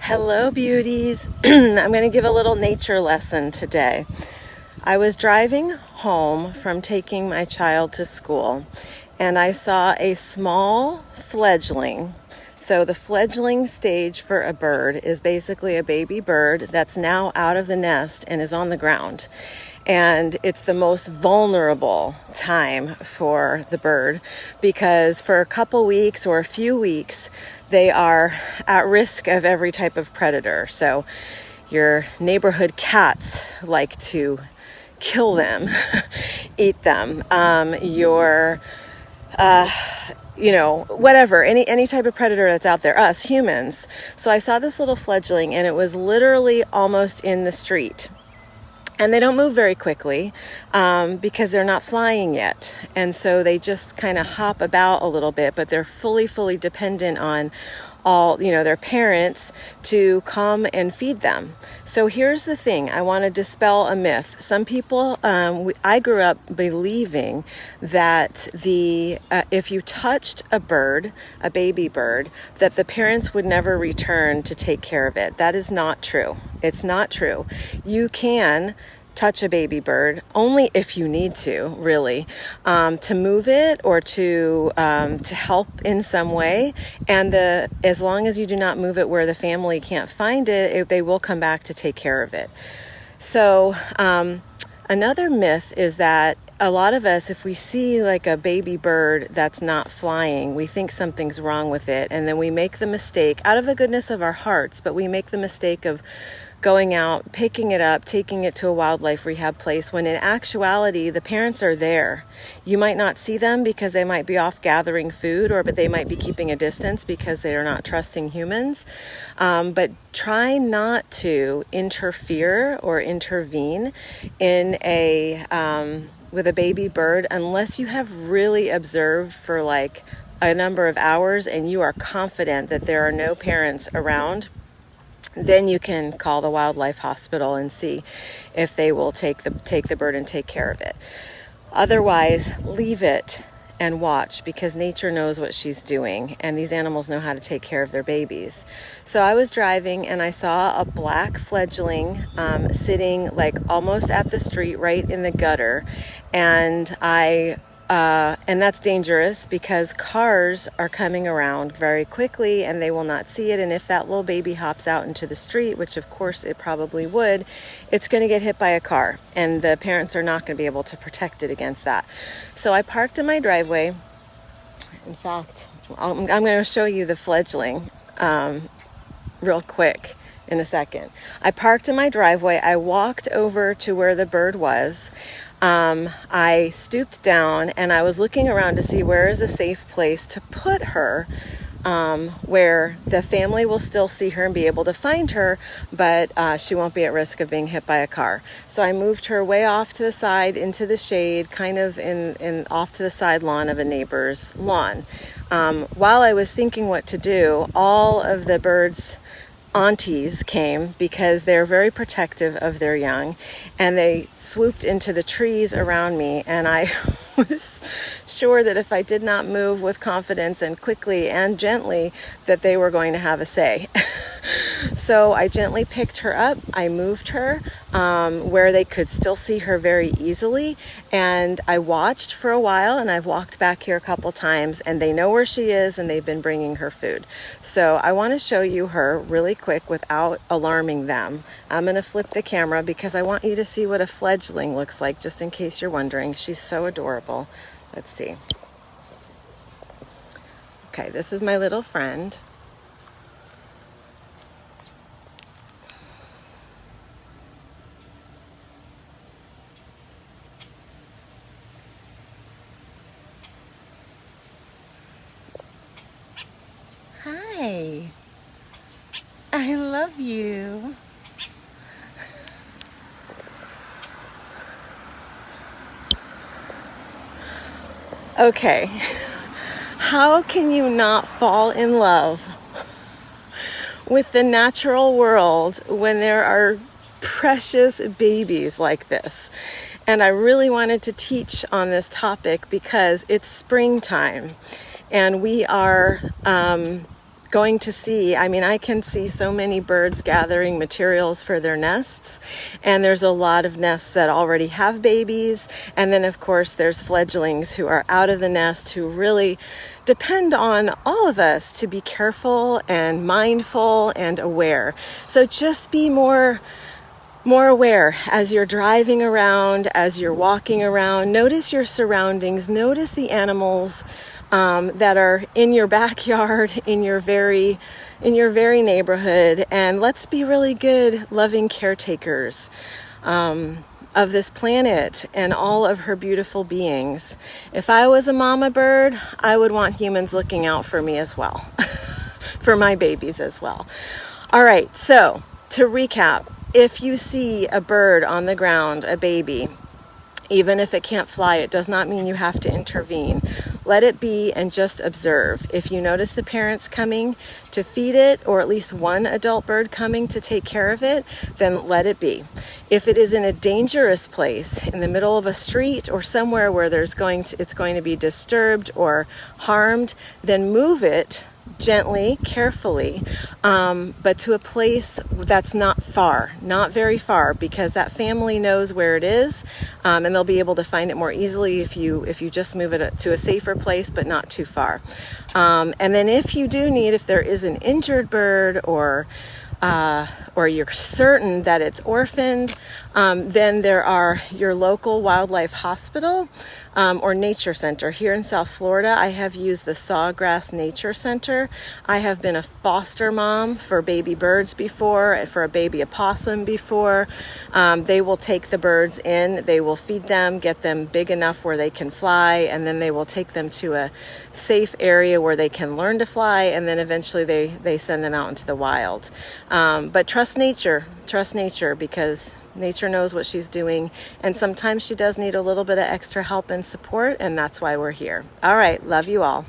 Hello, beauties. I'm going to give a little nature lesson today. I was driving home from taking my child to school, and I saw a small fledgling. So the fledgling stage for a bird is basically a baby bird that's now out of the nest and is on the ground. And it's the most vulnerable time for the bird because for a couple weeks or a few weeks, they are at risk of every type of predator. So your neighborhood cats like to kill them, eat them. Whatever, any type of predator that's out there, us humans. So I saw this little fledgling and it was literally almost in the street. And they don't move very quickly because they're not flying yet. And so they just kind of hop about a little bit, but they're fully dependent on their parents to come and feed them. So here's the thing. I want to dispel a myth. Some people, I grew up believing that if you touched a bird, a baby bird, that the parents would never return to take care of it. That is not true. It's not true. You can touch a baby bird only if you need to, really, to move it or to help in some way. And as long as you do not move it where the family can't find it, they will come back to take care of it. So another myth is that a lot of us, if we see like a baby bird that's not flying, we think something's wrong with it. And then we make the mistake, out of the goodness of our hearts, but we make the mistake of going out, picking it up, taking it to a wildlife rehab place, when in actuality, the parents are there. You might not see them because they might be off gathering food, but they might be keeping a distance because they are not trusting humans. But try not to interfere or intervene in with a baby bird unless you have really observed for like a number of hours and you are confident that there are no parents around. Then you can call the wildlife hospital and see if they will take the bird and take care of it. Otherwise, leave it and watch, because nature knows what she's doing and these animals know how to take care of their babies. So I was driving and I saw a black fledgling sitting like almost at the street, right in the gutter, and and that's dangerous because cars are coming around very quickly and they will not see it. And if that little baby hops out into the street, which of course it probably would, it's going to get hit by a car and the parents are not going to be able to protect it against that. So I parked in my driveway. In fact, I'm going to show you the fledgling real quick in a second. I parked in my driveway. I walked over to where the bird was. I stooped down and I was looking around to see where is a safe place to put her, where the family will still see her and be able to find her, but she won't be at risk of being hit by a car. So I moved her way off to the side into the shade, kind of in off to the side lawn of a neighbor's lawn. While I was thinking what to do, all of the birds' aunties came because they're very protective of their young, and they swooped into the trees around me, and I was sure that if I did not move with confidence and quickly and gently, that they were going to have a say. So I gently picked her up. I moved her where they could still see her very easily. And I watched for a while, and I've walked back here a couple times, and they know where she is and they've been bringing her food. So I want to show you her really quick without alarming them. I'm going to flip the camera because I want you to see what a fledgling looks like, just in case you're wondering. She's so adorable. Let's see. Okay, this is my little friend. Hi, I love you. Okay, how can you not fall in love with the natural world when there are precious babies like this? And I really wanted to teach on this topic because it's springtime and we are going to see, I mean, I can see so many birds gathering materials for their nests, and there's a lot of nests that already have babies, and then of course there's fledglings who are out of the nest who really depend on all of us to be careful and mindful and aware. So just be more aware as you're driving around, as you're walking around. Notice your surroundings, notice the animals that are in your backyard, in your very neighborhood, and let's be really good, loving caretakers of this planet and all of her beautiful beings. If I was a mama bird, I would want humans looking out for me as well, for my babies as well. All right, so to recap, if you see a bird on the ground, a baby, even if it can't fly, it does not mean you have to intervene. Let it be and just observe. If you notice the parents coming to feed it, or at least one adult bird coming to take care of it, then let it be. If it is in a dangerous place, in the middle of a street or somewhere where it's going to be disturbed or harmed, then move it gently, carefully, but to a place that's not far, not very far, because that family knows where it is, and they'll be able to find it more easily if you just move it to a safer place, but not too far. And then if there is an injured bird or you're certain that it's orphaned, then there are your local wildlife hospital or nature center. Here in South Florida, I have used the Sawgrass Nature Center. I have been a foster mom for baby birds before, for a baby opossum before. They will take the birds in, they will feed them, get them big enough where they can fly, and then they will take them to a safe area where they can learn to fly, and then eventually they send them out into the wild. But trust nature, because nature knows what she's doing, and sometimes she does need a little bit of extra help and support, and that's why we're here. All right, love you all.